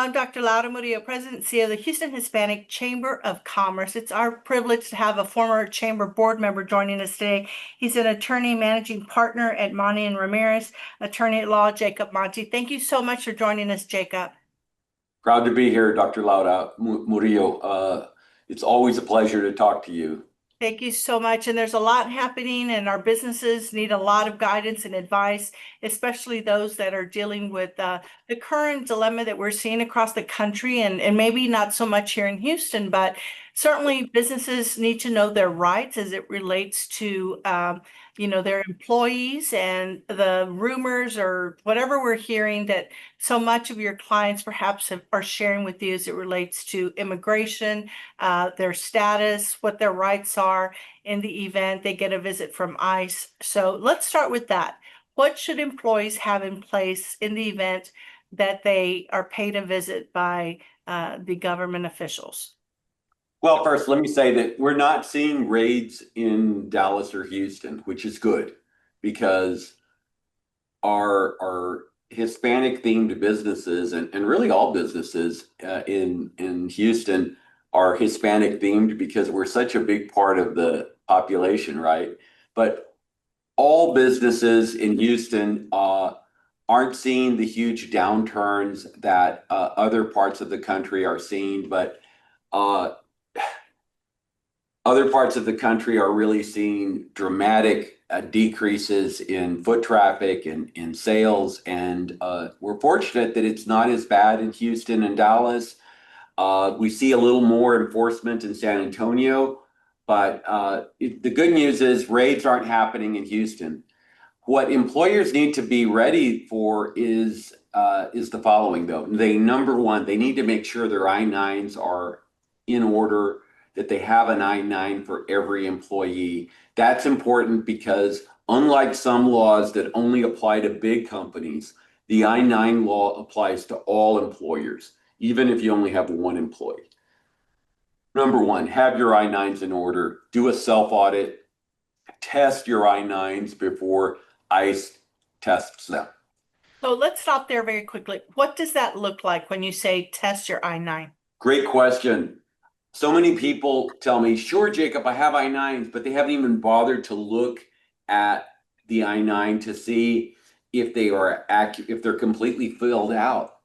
I'm Dr. Laura Murillo, President and CEO of the Houston Hispanic Chamber of Commerce. It's our privilege to have a former chamber board member joining us today. He's an attorney managing partner at Monty and Ramirez, attorney at law, Jacob Monty. Thank you so much for joining us, Jacob. Proud to be here, Dr. Laura Murillo. It's always a pleasure to talk to you. Thank you so much. And there's a lot happening, and our businesses need a lot of guidance and advice, especially those that are dealing with the current dilemma that we're seeing across the country, and maybe not so much here in Houston, but certainly businesses need to know their rights as it relates to their employees, and the rumors or whatever we're hearing that so much of your clients perhaps are sharing with you as it relates to immigration, their status, what their rights are in the event they get a visit from ICE. So let's start with that. What should employees have in place in the event that they are paid a visit by the government officials? Well, first, let me say that we're not seeing raids in Dallas or Houston, which is good because our Hispanic themed businesses and really all businesses in Houston are Hispanic themed because we're such a big part of the population, right? But all businesses in Houston aren't seeing the huge downturns that other parts of the country are seeing, but other parts of the country are really seeing dramatic decreases in foot traffic and in sales. And we're fortunate that it's not as bad in Houston and Dallas. We see a little more enforcement in San Antonio, but the good news is raids aren't happening in Houston. What employers need to be ready for is the following, though. Number one, they need to make sure their I-9s are in order, that they have an I-9 for every employee. That's important because unlike some laws that only apply to big companies, the I-9 law applies to all employers, even if you only have one employee. Number one, have your I-9s in order, do a self-audit, test your I-9s before ICE tests them. So let's stop there very quickly. What does that look like when you say test your I-9? Great question. So many people tell me, sure, Jacob, I have I-9s, but they haven't even bothered to look at the I-9 to see if they are if they're completely filled out.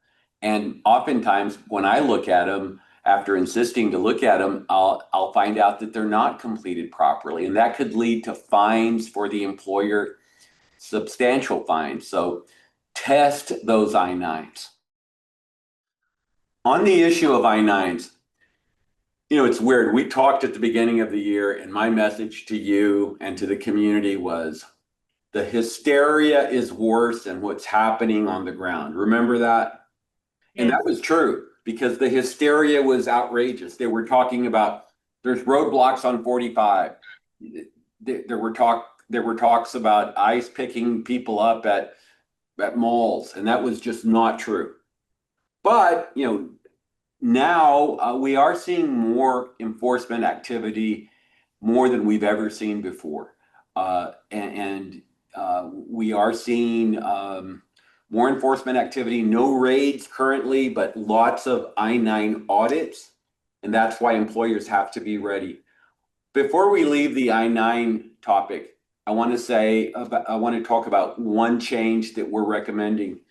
And oftentimes when I look at them, after insisting to look at them, I'll find out that they're not completed properly. And that could lead to fines for the employer, substantial fines. So test those I-9s. On the issue of I-9s, it's weird. We talked at the beginning of the year, and my message to you and to the community was the hysteria is worse than what's happening on the ground. Remember that? Yes. And that was true because the hysteria was outrageous. They were talking about there's roadblocks on 45. There were talks about ICE picking people up at malls, and that was just not true. But, now we are seeing more enforcement activity, more than we've ever seen before. And we are seeing more enforcement activity, no raids currently, but lots of I-9 audits. And that's why employers have to be ready. Before we leave the I-9 topic, I want to talk about one change that we're recommending.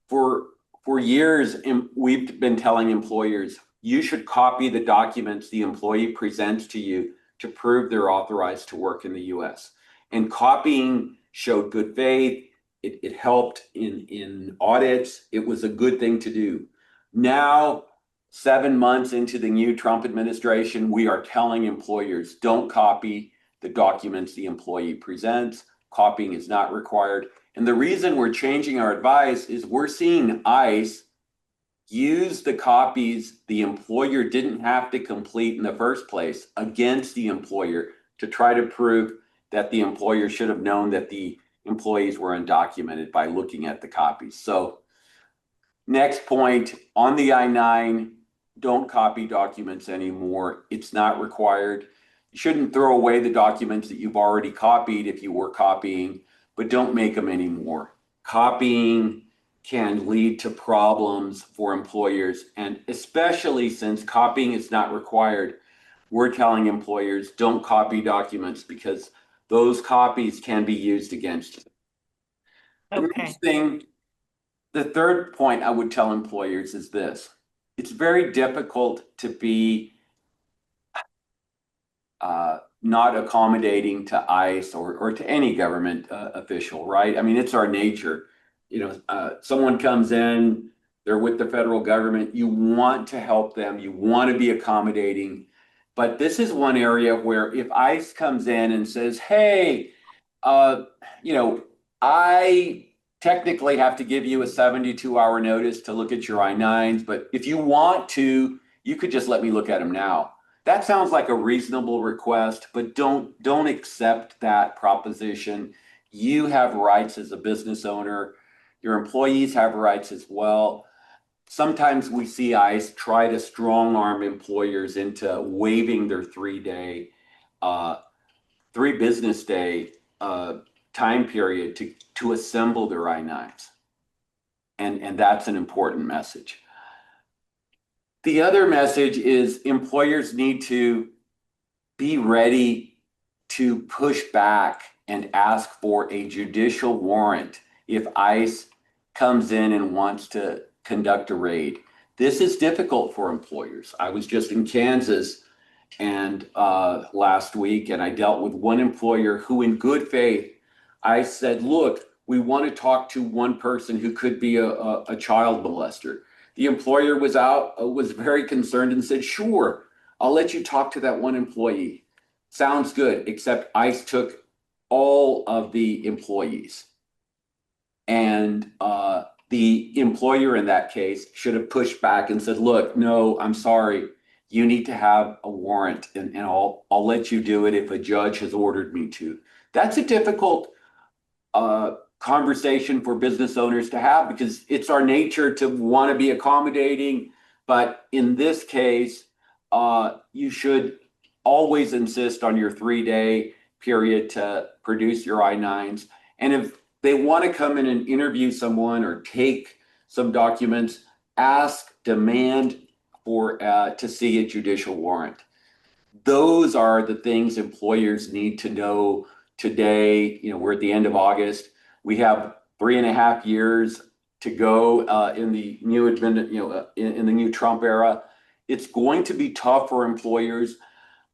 For years, we've been telling employers, you should copy the documents the employee presents to you to prove they're authorized to work in the US. And copying showed good faith. It helped in audits. It was a good thing to do. Now, 7 months into the new Trump administration, we are telling employers, don't copy the documents the employee presents. Copying is not required. And the reason we're changing our advice is we're seeing ICE use the copies the employer didn't have to complete in the first place against the employer to try to prove that the employer should have known that the employees were undocumented by looking at the copies. So next point, on the I-9, don't copy documents anymore. It's not required. You shouldn't throw away the documents that you've already copied if you were copying, but don't make them anymore. Copying can lead to problems for employers. And especially since copying is not required, we're telling employers don't copy documents because those copies can be used against you. The next thing, the third point I would tell employers is this. It's very difficult to be not accommodating to ICE or to any government official, right? I mean, it's our nature. Someone comes in, they're with the federal government, you want to help them, you want to be accommodating. But this is one area where if ICE comes in and says, hey, I technically have to give you a 72-hour notice to look at your I-9s, but if you want to, you could just let me look at them now. That sounds like a reasonable request, but don't accept that proposition. You have rights as a business owner. Your employees have rights as well. Sometimes we see ICE try to strong arm employers into waiving their 3 business day time period to assemble their I-9s. And that's an important message. The other message is employers need to be ready to push back and ask for a judicial warrant if ICE comes in and wants to conduct a raid. This is difficult for employers. I was just in Kansas and last week, and I dealt with one employer who, in good faith, I said, look, we want to talk to one person who could be a child molester. The employer was very concerned and said, sure, I'll let you talk to that one employee. Sounds good, except ICE took all of the employees. And the employer in that case should have pushed back and said, look, no, I'm sorry. You need to have a warrant and I'll let you do it if a judge has ordered me to. That's a difficult conversation for business owners to have because it's our nature to want to be accommodating. But in this case, you should always insist on your 3-day period to produce your I-9s. And if they want to come in and interview someone or take some documents, demand to see a judicial warrant. Those are the things employers need to know today. We're at the end of August. We have 3.5 years to go in the new in the new Trump era. It's going to be tough for employers.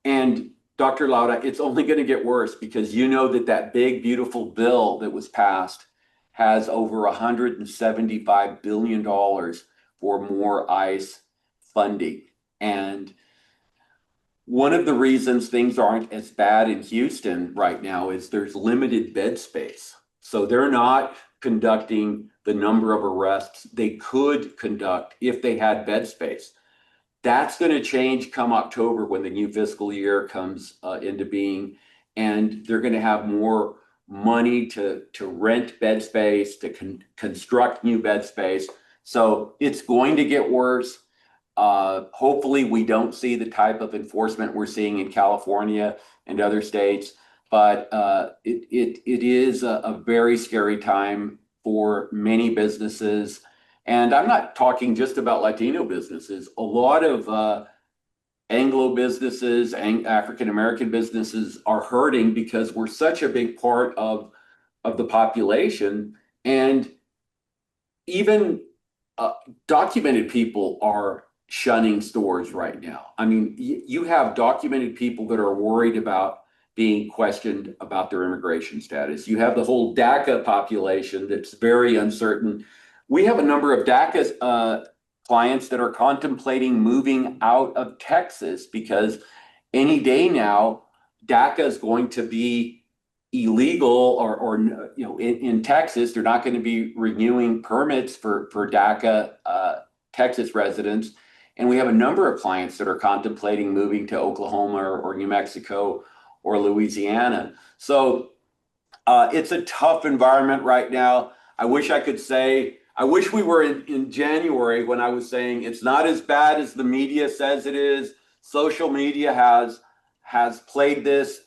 And Dr. Lauda, it's only going to get worse because that big, beautiful bill that was passed has over $175 billion for more ICE funding. And one of the reasons things aren't as bad in Houston right now is there's limited bed space. So they're not conducting the number of arrests they could conduct if they had bed space. That's going to change come October when the new fiscal year comes into being, and they're going to have more money to rent bed space, to construct new bed space. So it's going to get worse. Hopefully we don't see the type of enforcement we're seeing in California and other states, but it is a very scary time for many businesses. And I'm not talking just about Latino businesses. A lot of Anglo businesses and African-American businesses are hurting because we're such a big part of the population. And even documented people are shunning stores right now. I mean, you have documented people that are worried about being questioned about their immigration status. You have the whole DACA population that's very uncertain. We have a number of DACA clients that are contemplating moving out of Texas because any day now, DACA is going to be illegal or in Texas, they're not going to be renewing permits for DACA Texas residents. And we have a number of clients that are contemplating moving to Oklahoma or New Mexico or Louisiana. So it's a tough environment right now. I wish we were in January when I was saying it's not as bad as the media says it is. Social media has played this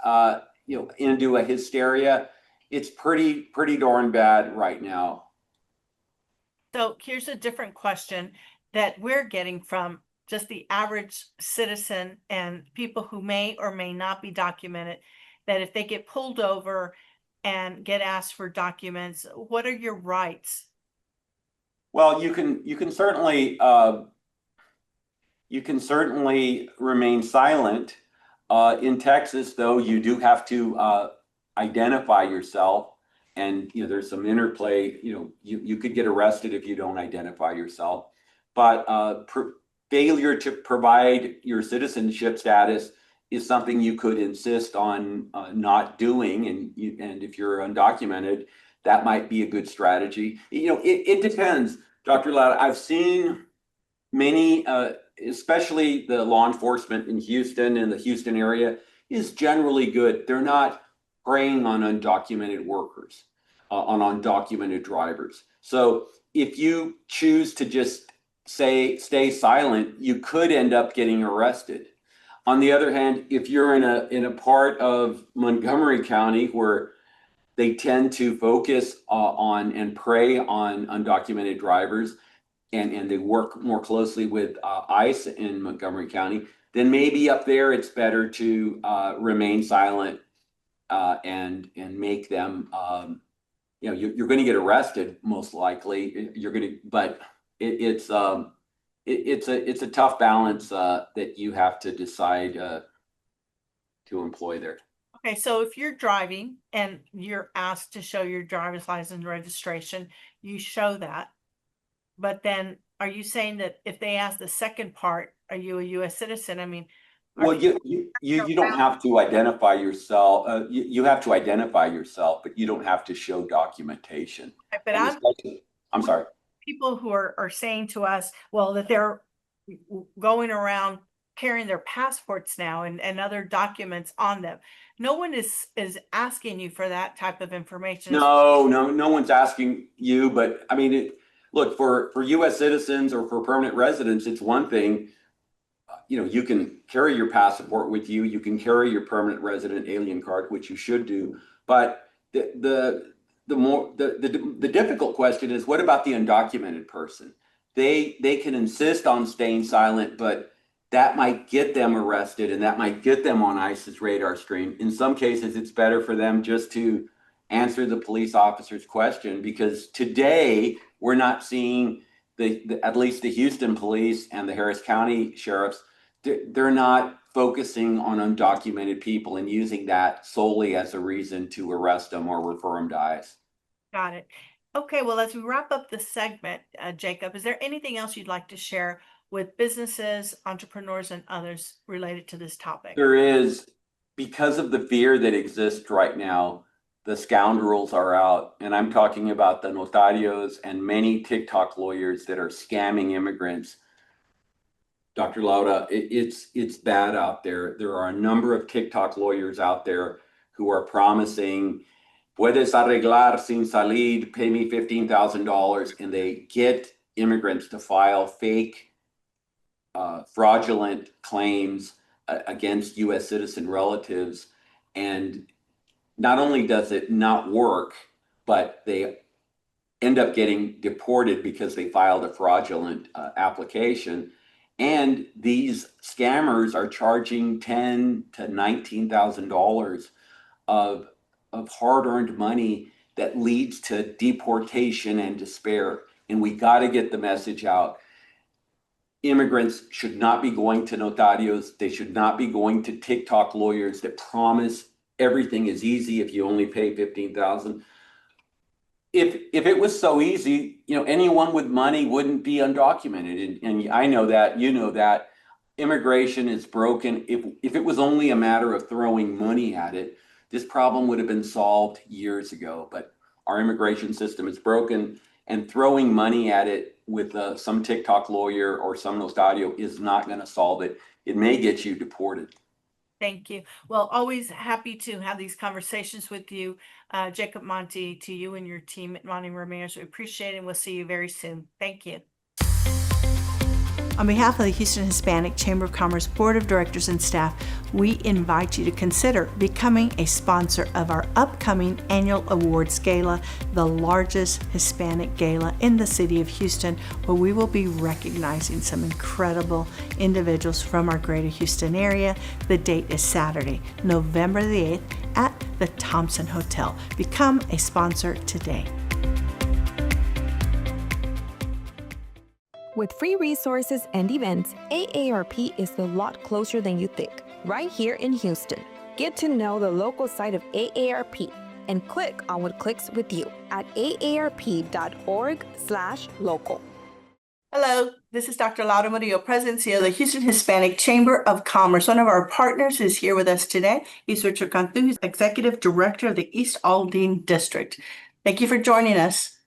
into a hysteria. It's pretty darn bad right now. So here's a different question that we're getting from just the average citizen and people who may or may not be documented, that if they get pulled over and get asked for documents, what are your rights? Well, you can certainly remain silent. In Texas, though, you do have to identify yourself, and there's some interplay. You could get arrested if you don't identify yourself, but failure to provide your citizenship status is something you could insist on not doing, and if you're undocumented, that might be a good strategy. It depends, Dr. Lauda. I've seen many, especially the law enforcement in Houston and the Houston area, is generally good. They're not preying on undocumented workers, on undocumented drivers. So if you choose to just stay silent, you could end up getting arrested. On the other hand, if you're in a part of Montgomery County where they tend to focus on and prey on undocumented drivers, and they work more closely with ICE in Montgomery County, then maybe up there it's better to remain silent and make them. You're going to get arrested most likely. But it's a tough balance that you have to decide to employ there. Okay, so if you're driving and you're asked to show your driver's license and registration, you show that. But then are you saying that if they ask the second part, are you a US citizen? I mean, well, you don't have to identify yourself. You have to identify yourself, but you don't have to show documentation. but I'm sorry. People who are saying to us, well, that they're going around carrying their passports now and other documents on them. No one is asking you for that type of information. No one's asking you, but I mean, look, for US citizens or for permanent residents, it's one thing. You can carry your passport with you. You can carry your permanent resident alien card, which you should do. But the difficult question is, what about the undocumented person? They can insist on staying silent, but that might get them arrested, and that might get them on ICE's radar screen. In some cases, it's better for them just to answer the police officer's question, because today we're not seeing at least the Houston police and the Harris County sheriffs. They're not focusing on undocumented people and using that solely as a reason to arrest them or refer them to ICE. Got it. Okay, well, as we wrap up the segment, Jacob, is there anything else you'd like to share with businesses, entrepreneurs, and others related to this topic? There is, because of the fear that exists right now, the scoundrels are out, and I'm talking about the notarios and many TikTok lawyers that are scamming immigrants. Dr. Lauda, it's bad out there. There are a number of TikTok lawyers out there who are promising, puedes arreglar sin salir, pay me $15,000, and they get immigrants to file fake, fraudulent claims against U.S. citizen relatives. And not only does it not work, but they end up getting deported because they filed a fraudulent application. And these scammers are charging $10,000 to $19,000 of hard-earned money that leads to deportation and despair. And we got to get the message out. Immigrants should not be going to notarios. They should not be going to TikTok lawyers that promise everything is easy if you only pay $15,000. If it was so easy, anyone with money wouldn't be undocumented. And I know that, that immigration is broken. If it was only a matter of throwing money at it, this problem would have been solved years ago. But our immigration system is broken, and throwing money at it with some TikTok lawyer or some notario is not going to solve it. It may get you deported. Thank you. Well, always happy to have these conversations with you, Jacob Monte, to you and your team at Monte Ramirez. We appreciate it, and we'll see you very soon. Thank you. On behalf of the Houston Hispanic Chamber of Commerce Board of Directors and staff, we invite you to consider becoming a sponsor of our upcoming annual awards gala, the largest Hispanic gala in the city of Houston, where we will be recognizing some incredible individuals from our greater Houston area. The date is Saturday, November the 8th at the Thompson Hotel. Become a sponsor today. With free resources and events, AARP is a lot closer than you think, right here in Houston. Get to know the local side of AARP and click on what clicks with you at aarp.org/local. Hello, this is Dr. Laura Murillo, President and CEO of the Houston Hispanic Chamber of Commerce. One of our partners is here with us today. He's Richard Cantu, who's Executive Director of the East Aldine District. Thank you for joining us.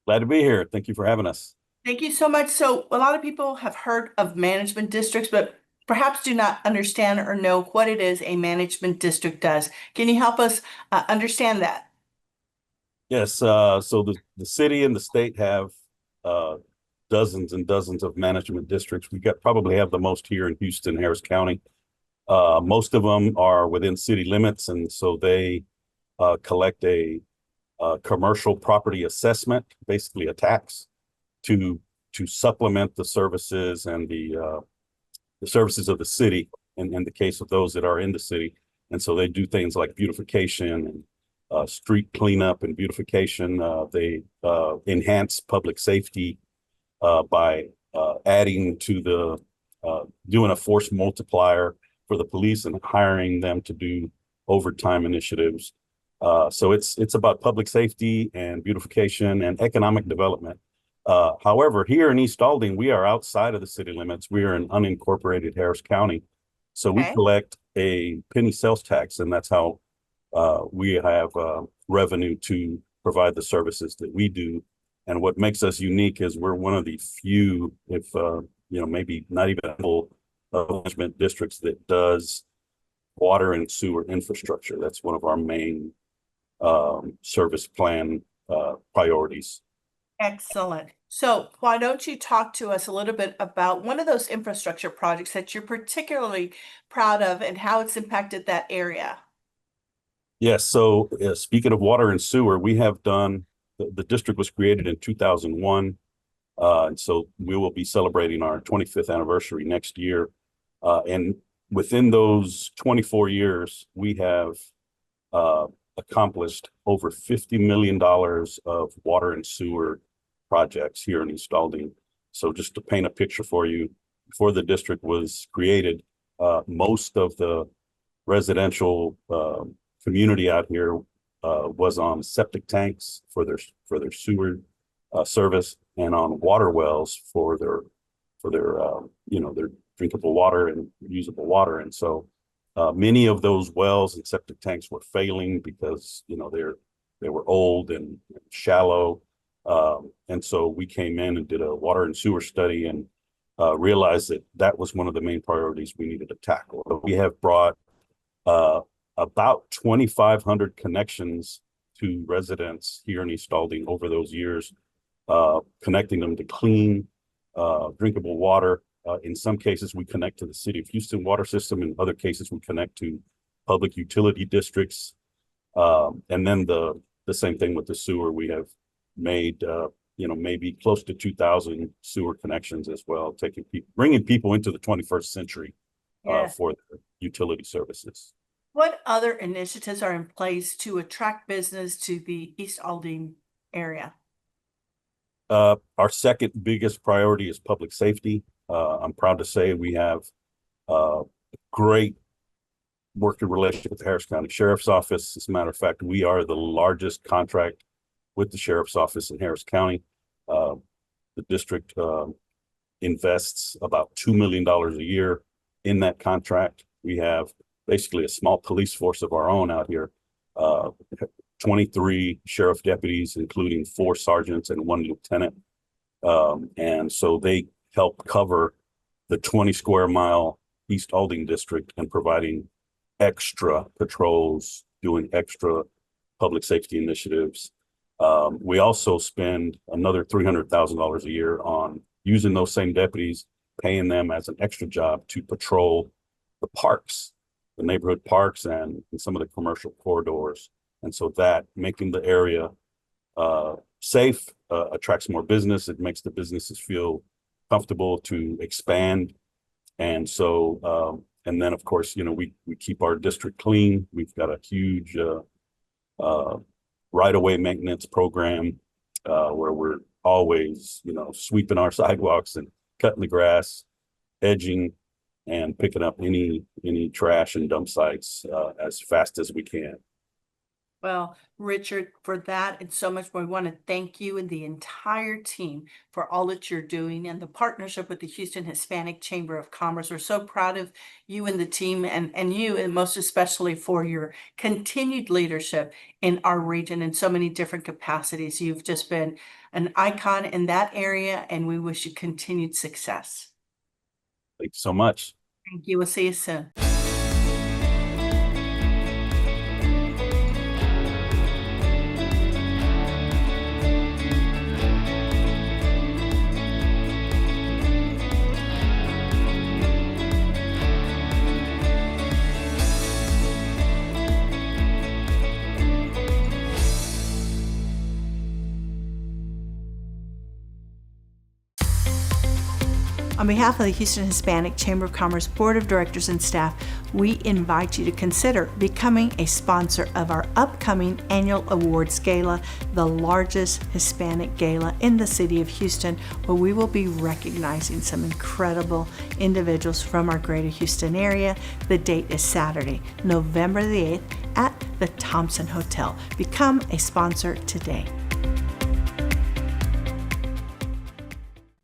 Glad to be here. Thank you for having us. Thank you so much. So a lot of people have heard of management districts, but perhaps do not understand or know what it is a management district does. Can you help us understand that? Yes, so the city and the state have dozens and dozens of management districts. Probably have the most here in Houston, Harris County. Most of them are within city limits, and so they collect a commercial property assessment, basically a tax, to supplement the services and the services of the city in the case of those that are in the city. And so they do things like beautification and street cleanup and beautification. They enhance public safety by adding to doing a force multiplier for the police and hiring them to do overtime initiatives. So it's about public safety and beautification and economic development. However, here in East Aldine, we are outside of the city limits. We are in unincorporated Harris County. So we collect a penny sales tax, and that's how we have revenue to provide the services that we do. And what makes us unique is we're one of the few, if maybe not even full management districts that does water and sewer infrastructure. That's one of our main service plan priorities. Excellent. So why don't you talk to us a little bit about one of those infrastructure projects that you're particularly proud of and how it's impacted that area? Yes. So speaking of water and sewer, we have done, the district was created in 2001. And so we will be celebrating our 25th anniversary next year. And within those 24 years, we have accomplished over $50 million of water and sewer projects here in East Aldine. So just to paint a picture for you, before the district was created, most of the residential community out here was on septic tanks for their sewer service and on water wells for their drinkable water and usable water. And so many of those wells and septic tanks were failing because they were old and shallow. And so we came in and did a water and sewer study and realized that was one of the main priorities we needed to tackle. We have brought about 2,500 connections to residents here in East Aldine over those years, connecting them to clean, drinkable water. In some cases, we connect to the city of Houston water system. In other cases, we connect to public utility districts. And then the same thing with the sewer. We have made, maybe close to 2,000 sewer connections as well, bringing people into the 21st century for their utility services. What other initiatives are in place to attract business to the East Aldine area? Our second biggest priority is public safety. I'm proud to say we have a great working relationship with the Harris County Sheriff's Office. As a matter of fact, we are the largest contract with the Sheriff's Office in Harris County. The district invests about $2 million a year in that contract. We have basically a small police force of our own out here, 23 sheriff deputies, including 4 sergeants and 1 lieutenant. And so they help cover the 20 square mile East Aldine district and providing extra patrols, doing extra public safety initiatives. We also spend another $300,000 a year on using those same deputies, paying them as an extra job to patrol the parks, the neighborhood parks and some of the commercial corridors. And so that making the area safe attracts more business. It makes the businesses feel comfortable to expand. And so, and then of course, we keep our district clean. We've got a huge right-of-way maintenance program where we're always, sweeping our sidewalks and cutting the grass, edging, and picking up any trash and dump sites as fast as we can. Well, Richard, for that and so much more, we want to thank you and the entire team for all that you're doing and the partnership with the Houston Hispanic Chamber of Commerce. We're so proud of you and the team and you, and most especially for your continued leadership in our region in so many different capacities. You've just been an icon in that area, and we wish you continued success. Thanks so much. Thank you. We'll see you soon. On behalf of the Houston Hispanic Chamber of Commerce Board of Directors and staff, we invite you to consider becoming a sponsor of our upcoming annual awards gala, the largest Hispanic gala in the city of Houston, where we will be recognizing some incredible individuals from our greater Houston area. The date is Saturday, November the 8th at the Thompson Hotel. Become a sponsor today.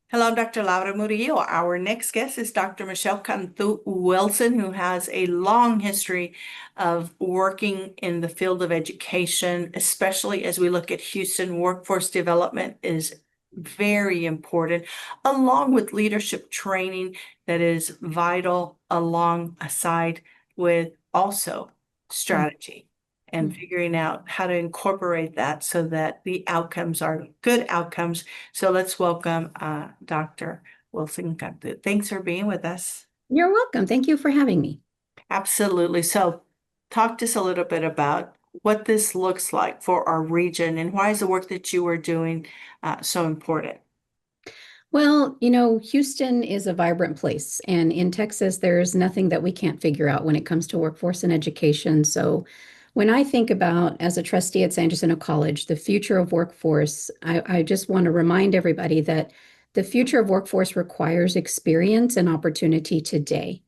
Hello, I'm Dr. Laura Murillo. Our next guest is Dr. Michelle Cantu Wilson, who has a long history of working in the field of education, especially as we look at Houston. Workforce development is very important, along with leadership training that is vital alongside with also strategy. And figuring out how to incorporate that so that the outcomes are good outcomes. So let's welcome Dr. Wilson Cantu. Thanks for being with us. You're welcome. Thank you for having me. Absolutely. So talk to us a little bit about what this looks like for our region and why is the work that you are doing so important? Well, Houston is a vibrant place, and in Texas, there's nothing that we can't figure out when it comes to workforce and education. So when I think about, as a trustee at San Jacinto College, the future of workforce, I just want to remind everybody that the future of workforce requires experience and opportunity today.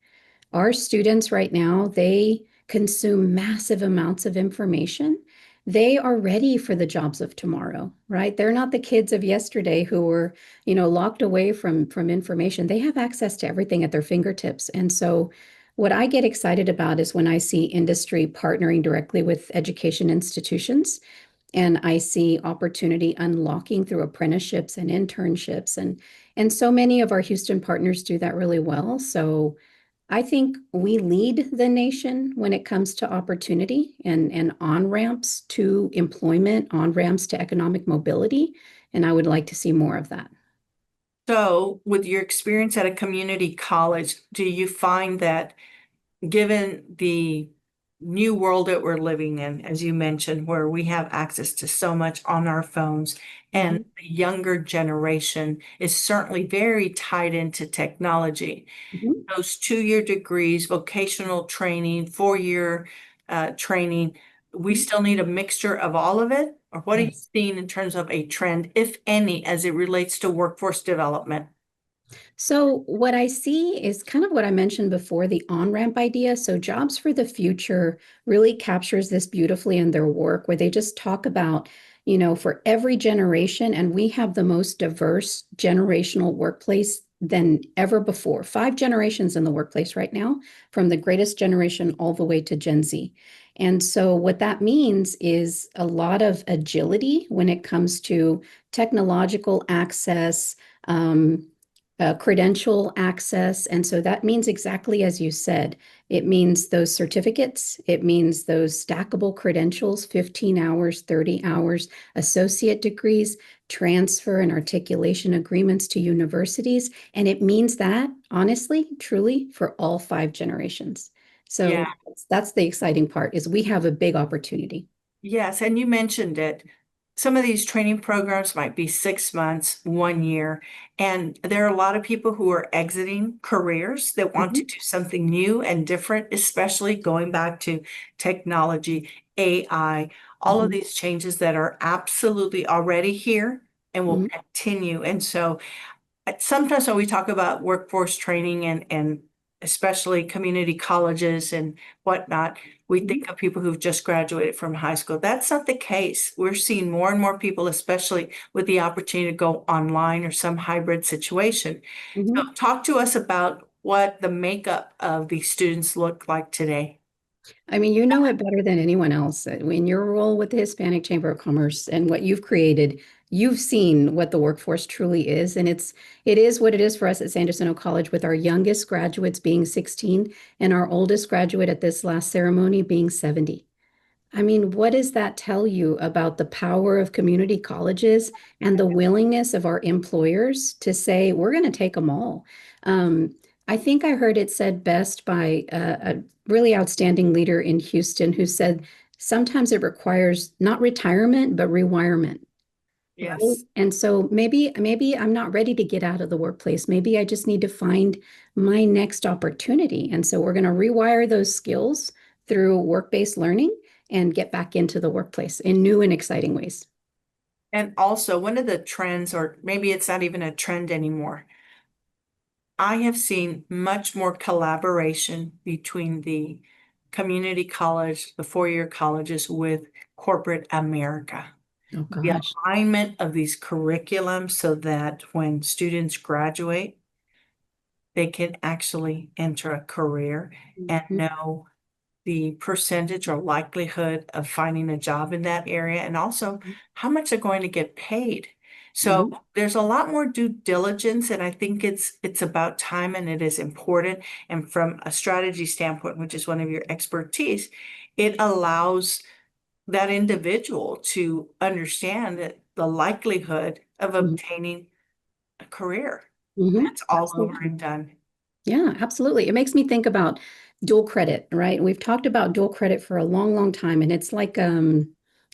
Our students right now, they consume massive amounts of information. They are ready for the jobs of tomorrow, right? They're not the kids of yesterday who were, locked away from information. They have access to everything at their fingertips. And so what I get excited about is when I see industry partnering directly with education institutions, and I see opportunity unlocking through apprenticeships and internships. And so many of our Houston partners do that really well. So I think we lead the nation when it comes to opportunity and on-ramps to employment, on-ramps to economic mobility. And I would like to see more of that. So with your experience at a community college, do you find that given the new world that we're living in, as you mentioned, where we have access to so much on our phones, and the younger generation is certainly very tied into technology, those 2-year degrees, vocational training, 4-year training, we still need a mixture of all of it? Or what are you seeing in terms of a trend, if any, as it relates to workforce development? So what I see is kind of what I mentioned before, the on-ramp idea. So Jobs for the Future really captures this beautifully in their work, where they just talk about, for every generation, and we have the most diverse generational workplace than ever before. 5 generations in the workplace right now, from the greatest generation all the way to Gen Z. And so what that means is a lot of agility when it comes to technological access, credential access. And so that means exactly as you said, it means those certificates, it means those stackable credentials, 15 hours, 30 hours, associate degrees, transfer and articulation agreements to universities. And it means that, honestly, truly, for all 5 generations. So Yeah. that's the exciting part, is we have a big opportunity. Yes, and you mentioned it. Some of these training programs might be 6 months, 1 year, and there are a lot of people who are exiting careers that want to do something new and different, especially going back to technology, AI, all of these changes that are absolutely already here and will continue. And so sometimes when we talk about workforce training and especially community colleges and whatnot, we think of people who've just graduated from high school. That's not the case. We're seeing more and more people, especially with the opportunity to go online or some hybrid situation. So talk to us about what the makeup of these students look like today. I mean, you know it better than anyone else. In your role with the Hispanic Chamber of Commerce and what you've created, you've seen what the workforce truly is. And it is what it is for us at San Jacinto College, with our youngest graduates being 16 and our oldest graduate at this last ceremony being 70. I mean, what does that tell you about the power of community colleges and the willingness of our employers to say, we're going to take them all? I think I heard it said best by a really outstanding leader in Houston who said, sometimes it requires not retirement, but rewirement. Right? Yes. And so maybe I'm not ready to get out of the workplace. Maybe I just need to find my next opportunity. And so we're going to rewire those skills through work-based learning and get back into the workplace in new and exciting ways. And also, one of the trends, or maybe it's not even a trend anymore, I have seen much more collaboration between the community college, the 4-year colleges with corporate America. Oh, The gosh. alignment of these curriculums so that when students graduate, they can actually enter a career and know the percentage or likelihood of finding a job in that area, and also how much they're going to get paid. So there's a lot more due diligence, and I think it's about time, and it is important. And from a strategy standpoint, which is one of your expertise, it allows that individual to understand that the likelihood of obtaining a career. It's all over and done. Yeah, absolutely. It makes me think about dual credit, right? We've talked about dual credit for a long, long time, and it's like a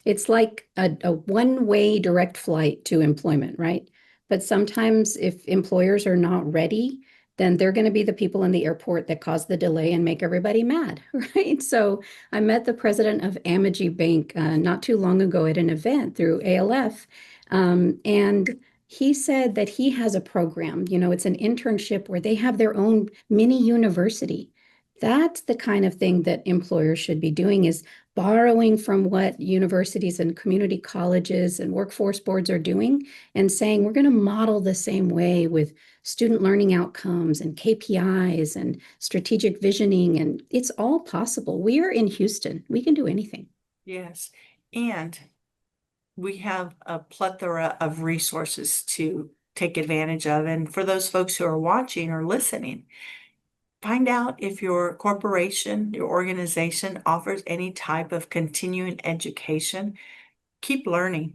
one-way direct flight to employment, right? But sometimes if employers are not ready, then they're going to be the people in the airport that cause the delay and make everybody mad, right? So I met the president of Amagi Bank not too long ago at an event through ALF, and he said that he has a program, it's an internship where they have their own mini university. That's the kind of thing that employers should be doing, is borrowing from what universities and community colleges and workforce boards are doing and saying, we're going to model the same way with student learning outcomes and KPIs and strategic visioning. And it's all possible. We are in Houston. We can do anything. Yes. And we have a plethora of resources to take advantage of. And for those folks who are watching or listening, find out if your corporation, your organization offers any type of continuing education. Keep learning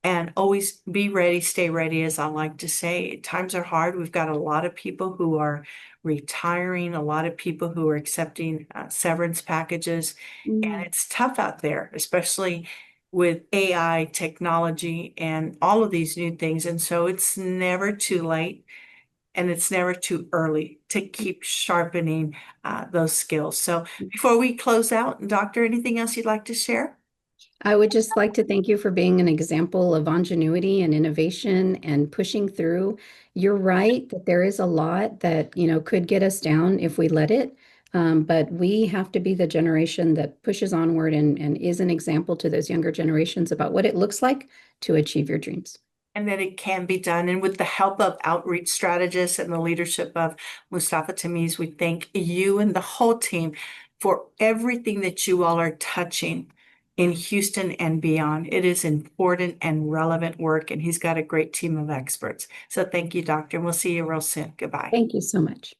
and always be ready, stay ready, as I like to say. Times are hard. We've got a lot of people who are retiring, a lot of people who are accepting severance packages, and it's tough out there, especially with AI technology and all of these new things. And so it's never too late. And it's never too early to keep sharpening those skills. So before we close out, Doctor, anything else you'd like to share? I would just like to thank you for being an example of ingenuity and innovation and pushing through. You're right that there is a lot that, could get us down if we let it. But we have to be the generation that pushes onward and is an example to those younger generations about what it looks like to achieve your dreams. And that it can be done. And with the help of outreach strategists and the leadership of Mustafa Tamiz, we thank you and the whole team for everything that you all are touching in Houston and beyond. It is important and relevant work, and he's got a great team of experts. So thank you, Doctor, and we'll see you real soon. Goodbye. Thank you so much.